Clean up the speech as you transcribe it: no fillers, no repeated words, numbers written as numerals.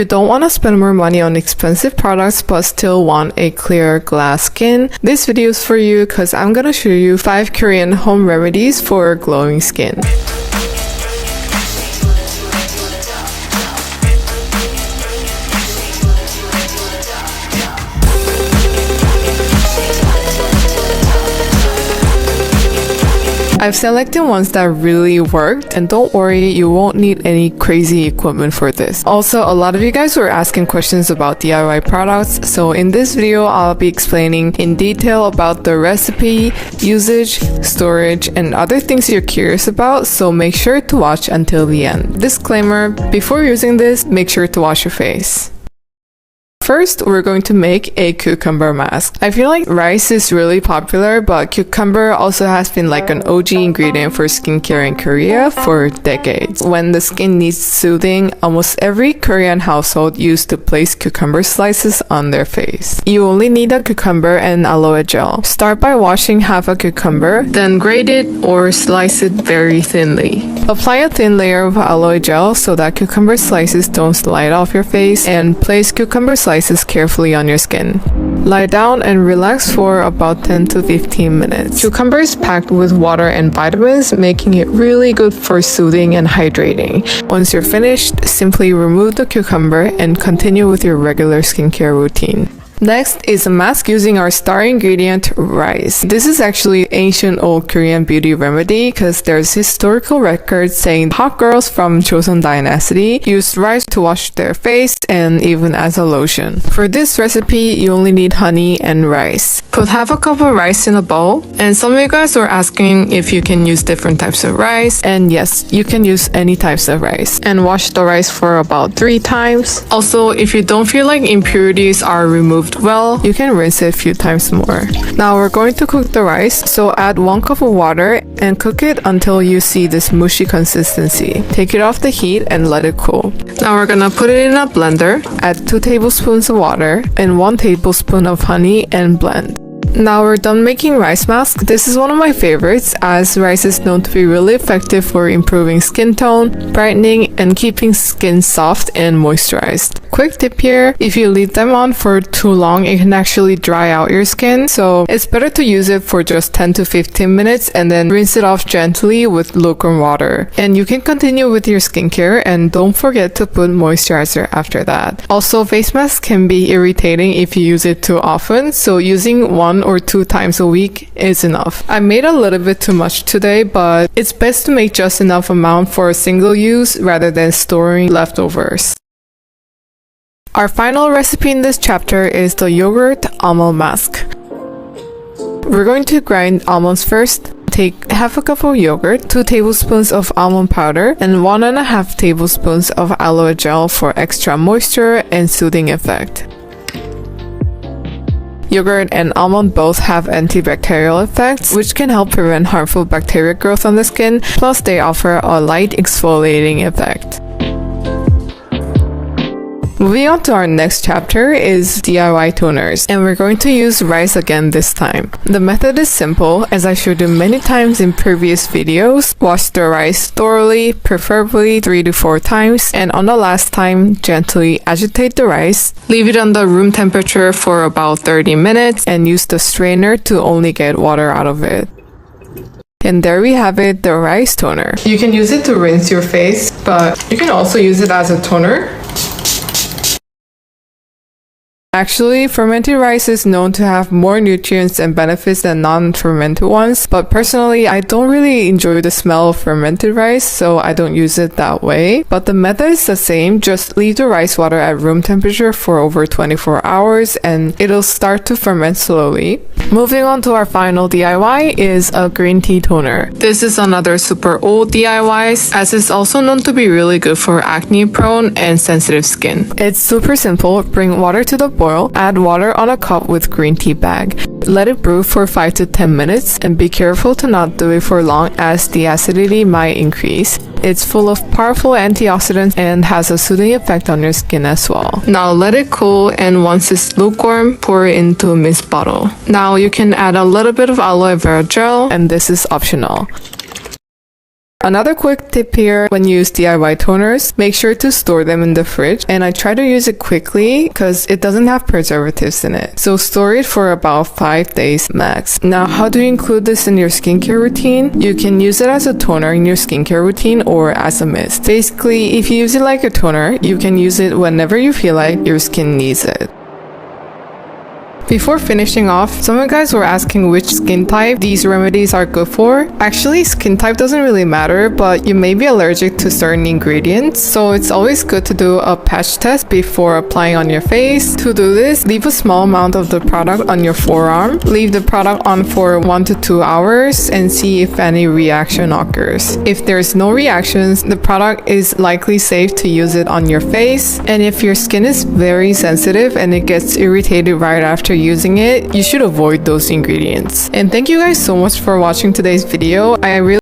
You don't want to spend more money on expensive products but still want a clear glass skin, this video is for you because I'm gonna show you 5 Korean home remedies for glowing skin. I've selected ones that really worked, and don't worry, you won't need any crazy equipment for this. Also, a lot of you guys were asking questions about DIY products, so in this video, I'll be explaining in detail about the recipe, usage, storage, and other things you're curious about, so make sure to watch until the end. Disclaimer, before using this, make sure to wash your face. First, we're going to make a cucumber mask. I feel like rice is really popular, but cucumber also has been like an OG ingredient for skincare in Korea for decades. When the skin needs soothing, almost every Korean household used to place cucumber slices on their face. You only need a cucumber and aloe gel. Start by washing half a cucumber, then grate it or slice it very thinly. Apply a thin layer of aloe gel so that cucumber slices don't slide off your face, and place cucumber slices carefully on your skin. Lie down and relax for about 10 to 15 minutes. Cucumber is packed with water and vitamins, making it really good for soothing and hydrating. Once you're finished, simply remove the cucumber and continue with your regular skincare routine. Next is a mask using our star ingredient, rice. This is actually ancient old Korean beauty remedy because there's historical records saying hot girls from Joseon Dynasty used rice to wash their face and even as a lotion. For this recipe, you only need honey and rice. Put half a cup of rice in a bowl, and some of you guys were asking if you can use different types of rice, and yes, you can use any types of rice. And wash the rice for about 3 times. Also, if you don't feel like impurities are removed well, you can rinse it a few times more. Now we're going to cook the rice, so add 1 cup of water and cook it until you see this mushy consistency. Take it off the heat and let it cool. Now we're gonna put it in a blender, add 2 tablespoons of water and 1 tablespoon of honey and blend. Now we're done making rice mask. This is one of my favorites as rice is known to be really effective for improving skin tone, brightening, and keeping skin soft and moisturized. Quick tip here, if you leave them on for too long, it can actually dry out your skin, so it's better to use it for just 10 to 15 minutes and then rinse it off gently with lukewarm water. And you can continue with your skincare, and don't forget to put moisturizer after that. Also, face masks can be irritating if you use it too often, so using 1 or 2 times a week is enough. I made a little bit too much today, but it's best to make just enough amount for a single use rather than storing leftovers. Our final recipe in this chapter is the yogurt almond mask. We're going to grind almonds first. Take half a cup of yogurt, 2 tablespoons of almond powder, and 1.5 tablespoons of aloe gel for extra moisture and soothing effect. Yogurt and almond both have antibacterial effects, which can help prevent harmful bacteria growth on the skin, plus they offer a light exfoliating effect. Moving on to our next chapter is DIY toners, and we're going to use rice again this time. The method is simple, as I showed you many times in previous videos. Wash the rice thoroughly, preferably 3 to 4 times, and on the last time, gently agitate the rice. Leave it under room temperature for about 30 minutes, and use the strainer to only get water out of it. And there we have it, the rice toner. You can use it to rinse your face, but you can also use it as a toner. Actually, fermented rice is known to have more nutrients and benefits than non-fermented ones, but personally, I don't really enjoy the smell of fermented rice, so I don't use it that way. But the method is the same, just leave the rice water at room temperature for over 24 hours and it'll start to ferment slowly. Moving on to our final DIY is a green tea toner. This is another super old DIY, as it's also known to be really good for acne prone and sensitive skin. It's super simple. Bring water to the boil, add water on a cup with green tea bag. Let it brew for 5 to 10 minutes and be careful to not do it for long as the acidity might increase. It's full of powerful antioxidants and has a soothing effect on your skin as well. Now let it cool, and once it's lukewarm, pour it into a mist bottle. Now you can add a little bit of aloe vera gel, and this is optional. Another quick tip here, when you use DIY toners, make sure to store them in the fridge, and I try to use it quickly because it doesn't have preservatives in it. So store it for about 5 days max. Now, how do you include this in your skincare routine? You can use it as a toner in your skincare routine or as a mist. Basically, if you use it like a toner, you can use it whenever you feel like your skin needs it. Before finishing off, some of you guys were asking which skin type these remedies are good for. Actually, skin type doesn't really matter, but you may be allergic to certain ingredients, so it's always good to do a patch test before applying on your face. To do this, leave a small amount of the product on your forearm, leave the product on for 1 to 2 hours, and see if any reaction occurs. If there's no reactions, the product is likely safe to use it on your face, and if your skin is very sensitive and it gets irritated right after using it, you should avoid those ingredients. And thank you guys so much for watching today's video. I really